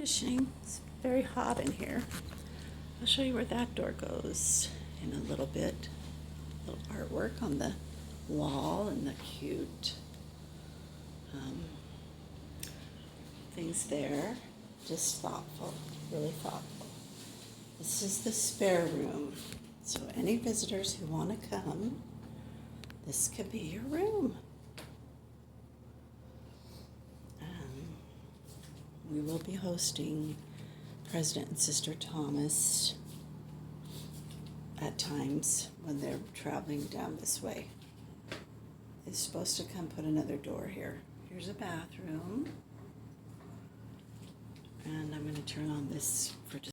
Conditioning. It's very hot in here. I'll show you where that door goes in a little bit. A little artwork on the wall and the cute things there. Just thoughtful, really thoughtful. This is the spare room. So any visitors who want to come, this could be your room. We will be hosting President and Sister Thomas at times when they're traveling down this way. They're supposed to come put another door here. Here's a bathroom. And I'm going to turn on this for just